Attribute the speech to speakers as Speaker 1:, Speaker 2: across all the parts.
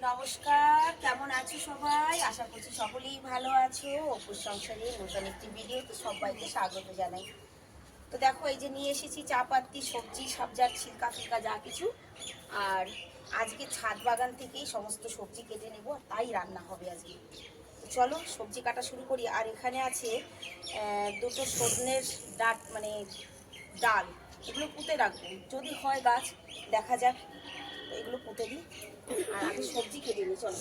Speaker 1: নমস্কার, কেমন আছো সবাই? আশা করছি সকলেই ভালো আছো। অপুর সংসারে নতুন একটি ভিডিওতে সবাইকে স্বাগত জানাই। তো দেখো, এই যে নিয়ে এসেছি চাপাতি, সবজি, সবজার ছিলকা ফিলকা যা কিছু। আর আজকে ছাদ বাগান থেকেই সমস্ত সবজি কেটে নেব, আর তাই রান্না হবে আজকে। তো চলো সবজি কাটা শুরু করি। আর এখানে আছে দুটো সজনের মানে ডাল, এগুলো পুঁতে রাখবো, যদি হয় গাছ দেখা যাক। তো এগুলো পুঁতে দিই, আর আগে সবজি কেটে নিই। চলো,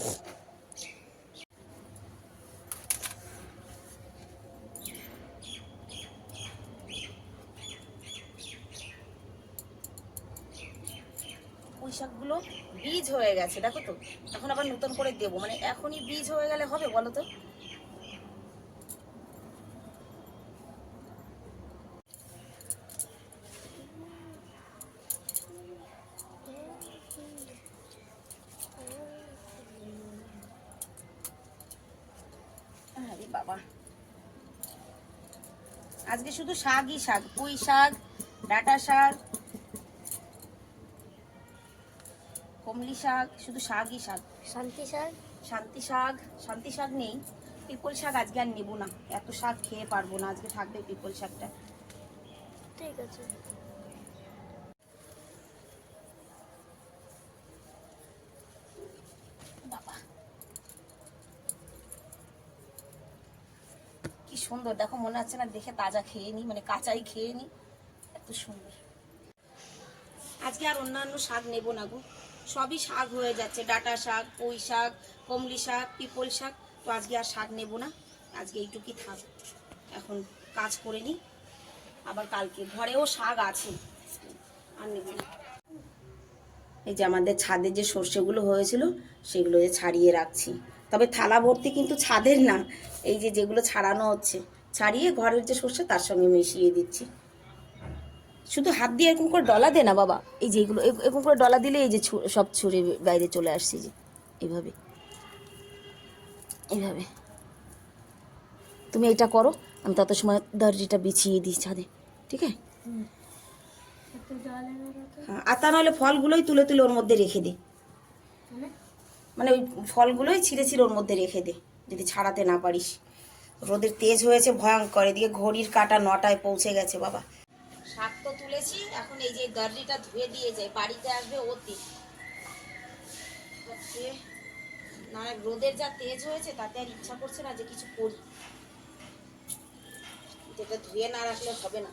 Speaker 1: পুঁই শাকগুলো বীজ হয়ে গেছে, দেখো তো। এখন আবার নতুন করে দেবো, মানে এখনই বীজ হয়ে গেলে হবে বলো তো? আরে বাবা, আজকে শুধু শাকই শাক, পুঁই শাক, ডাঁটা শাক, কমলি শাক, শুধু শাকই শাক।
Speaker 2: শান্তি শাক,
Speaker 1: শান্তি শাক, শান্তি শাক নেই। পিপল শাক আজকে আর নেবো না, এত শাক খেয়ে পারবো না, আজকে থাকবে পিপল শাকটা।
Speaker 2: ঠিক আছে।
Speaker 1: বাবা কি সুন্দর, দেখো মনে হচ্ছে না দেখে তাজা খেয়ে নি, মানে কাঁচাই খেয়ে নি, এত সুন্দর। আজকে আর অন্যান্য শাক নেব না গো, সবই শাক হয়ে যাচ্ছে। ডাঁটা শাক, পুঁই শাক, কমলি শাক, পিপল শাক। তো আজকে আর শাক নেব না, আজকে এইটুকুই থাক। এখন কাজ করে নিই, আবার কালকে ঘরেও শাক আছে, আর নেব না। এই যে আমাদের ছাদে যে সর্ষেগুলো হয়েছিল সেগুলো ছাড়িয়ে রাখছি, তবে থালা ভর্তি কিন্তু ছাদের না, এই যে যেগুলো ছাড়ানো হচ্ছে ছাড়িয়ে ঘরের যে সর্ষে তার সঙ্গে মিশিয়ে দিচ্ছি। শুধু হাত দিয়ে এরকম করে ডলা দে না বাবা, এই যে এগুলো এরকম করে ডলা দিলে এই যে সব ছুঁড়ে বাইরে চলে আসছে, যে এইভাবে এইভাবে। তুমি এটা করো, আমি তত সময় দরজিটা বিছিয়ে দিই ছাদে, ঠিক আছে? হ্যাঁ, আর তা নাহলে ফলগুলোই তুলে তুলে ওর মধ্যে রেখে দে, মানে ওই ফলগুলোই ছিঁড়ে ছিঁড়ে ওর মধ্যে রেখে দে, যদি ছাড়াতে না পারিস। রোদের তেজ হয়েছে ভয়ঙ্কর, এদিকে ঘড়ির কাঁটা 9টায় পৌঁছে গেছে বাবা। শাক তো তুলেছি, এখন এই যে দরজিটা ধুয়ে দিয়ে যায়, বাড়িতে আসবে ওতে না। রোদের যা তেজ হয়েছে তাতে আর ইচ্ছা করছে না যে কিছু করি, যেটা ধুয়ে না রাখলে হবে না।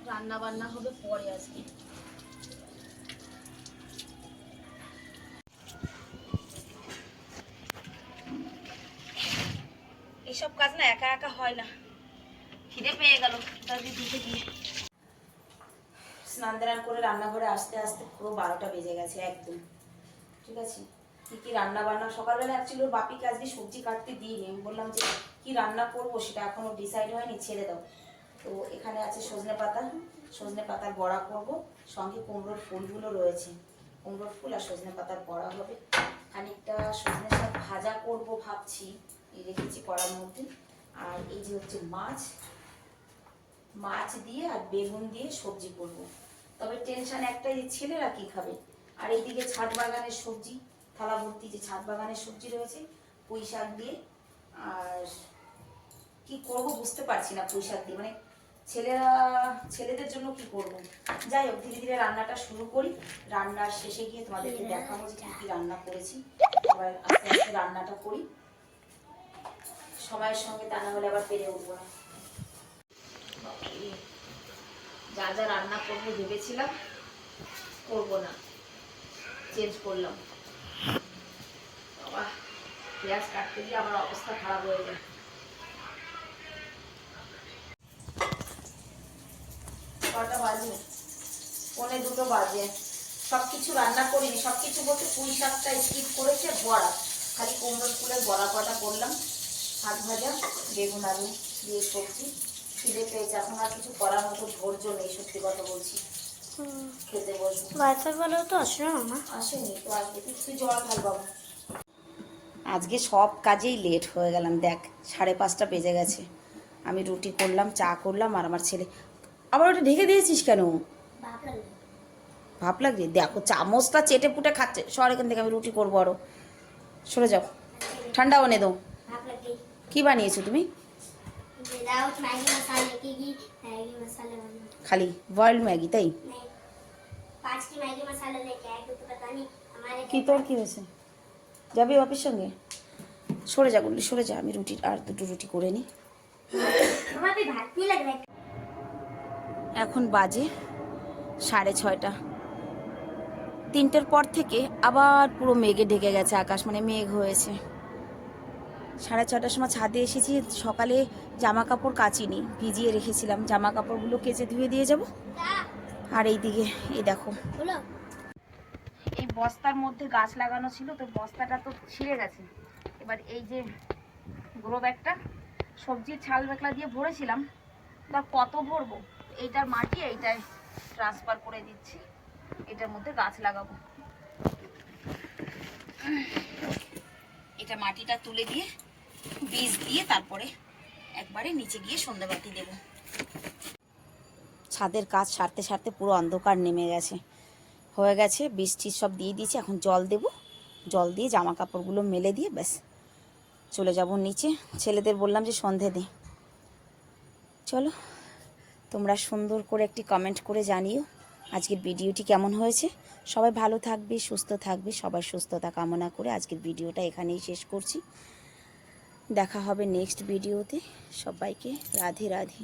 Speaker 1: রান্না বান্না হবে পরে আজকে। এইসব কাজ না একা একা হয় না। খিদে পেয়ে গেল, তাদের দিতে গিয়ে স্নান দান করে রান্নাঘরে আসতে আসতে পুরো 12টা বেজে গেছে একদম। ঠিক আছে, কি কি রান্না বান্না সকালবেলা অ্যাকচুয়ালি ওর বাপিকে আজকে সবজি কাটতে দিইনি, আমি বললাম যে কি রান্না করবো সেটা এখনো ডিসাইড হয়নি, ছেড়ে দাও। তো এখানে আছে সজনে পাতা, সজনে পাতার বড়া করব, সঙ্গে কুমড়োর ফুলগুলো রয়েছে, কুমড়োর ফুল আর সজনে পাতার বড়া হবে। খানিকটা সজনে শাক ভাজা করব ভাবছি, এই রেখেছি কড়ার মধ্যে। আর এই যে হচ্ছে মাছ, মাছ দিয়ে আর বেগুন দিয়ে সবজি করব। তবে টেনশন একটাই, যে ছেলেরা কি খাবে। আর এইদিকে ছাদ বাগানের সবজি, থালা ভর্তি যে ছাদ বাগানের সবজি রয়েছে, পুঁই শাক দিয়ে। আর কি করব বুঝতে পারছি না পুঁই শাক দিয়ে, মানে ছেলেদের জন্য কি করব। যাই হোক, ধীরে ধীরে রান্নাটা শুরু করি, রান্নার শেষে গিয়ে তোমাদেরকে দেখাবো যে কি কি রান্না করেছি। আবার আস্তে আস্তে রান্নাটা করি সময়ের সঙ্গে, তা না হলে আবার পেরে উঠবো না। যা যা রান্না করবো ভেবেছিলাম করবো না, চেঞ্জ করলাম। বাবা, পেঁয়াজ কাটতে গিয়ে আমার অবস্থা খারাপ হয়ে যায়। কটা বাজে? 1:45 বাজে। সব কিছু রান্না করিনি, সব কিছু বলতে পুঁই শাকটা স্কিপ করেছে, বড়া খালি কুমড়োর ফুলের বড়া কটা করলাম, শাক ভাজা, বেগুন আলু দিয়ে সবজি। খিদে পেয়েছে, এখন আর কিছু করার মতো ধৈর্য নেই, সত্যি কথা বলছি। খেতে বসবো।
Speaker 2: বাচ্চা বলেও তো আসে না মামা।
Speaker 1: আসেনি তো আজকে, তুই জল ঢাল বাবু। আজকে সব কাজেই লেট হয়ে গেলাম, দেখ 5:30 বেজে গেছে। আমি রুটি করলাম, চা করলাম, আর আমার ছেলে। আবার ওটা ঢেকে দিয়েছিস কেন? ভাব লাগছে, দেখো চামচটা চেটে পুটে খাচ্ছে। সর এখান থেকে, আমি রুটি করবো আরো। সরে যাও, ঠান্ডা বানিয়ে দাও।
Speaker 2: ভাপ लग गई।
Speaker 1: কি বানিয়েছো তুমি?
Speaker 2: विदाउट मैगी मसाले की मैगी मसाले बना।
Speaker 1: খালি বয়েলড ম্যাগি তাই?
Speaker 2: नहीं, 5 की मैगी मसाला लेके आए क्योंकि पता नहीं हमारे
Speaker 1: কি তোর কি হয়েছে? যাবি বাপির সঙ্গে? সরে যা গুল্লি, সরে যা, আমি রুটি আর দুটো রুটি করে নিই।
Speaker 2: मम्मा भी भात नहीं लग रहा है।
Speaker 1: এখন বাজে 6:30। 3টের পর থেকে আবার পুরো মেঘে ঢেকে গেছে আকাশ, মানে মেঘ হয়েছে। 6:30টার সময় ছাদে এসেছি। সকালে জামা কাপড় কাচিনি, ভিজিয়ে রেখেছিলাম। জামা কাপড়গুলো কেচে ধুয়ে দিয়ে যাব। আর এইদিকে এই দেখো,
Speaker 2: बोलो
Speaker 1: এই বস্তার মধ্যে গাছ লাগানো ছিল, তো বস্তাটা তো ছিঁড়ে গেছে। এবার এই যে গ্রো ব্যাগটা সবজির ছাল বেকলা দিয়ে ভরেছিলাম, তার কত ভরবো, এইটার মাটি এইটায় ট্রান্সফার করে দিচ্ছি, এটার মধ্যে গাছ লাগাবো। এটা মাটিটা তুলে দিয়ে বীজ দিয়ে তারপরে একবারে নিচে গিয়ে সন্ধ্যাবাতি দেব। ছাদের কাজ সারতে সারতে পুরো অন্ধকার নেমে গেছে, হয়ে গেছে। বীজ টিজ সব দিয়ে দিয়েছি, এখন জল দেব। জল দিয়ে জামা কাপড়গুলো মেলে দিয়ে ব্যাস চলে যাব নিচে। ছেলেদের বললাম যে সন্ধে দে। চলো, তোমরা সুন্দর করে একটি কমেন্ট করে জানিও আজকের ভিডিওটি কেমন হয়েছে। সবাই ভালো থাকবে, সুস্থ থাকবে। সবার সুস্থতা কামনা করে আজকের ভিডিওটা এখানেই শেষ করছি। দেখা হবে নেক্সট ভিডিওতে। সবাইকে রাধে রাধে।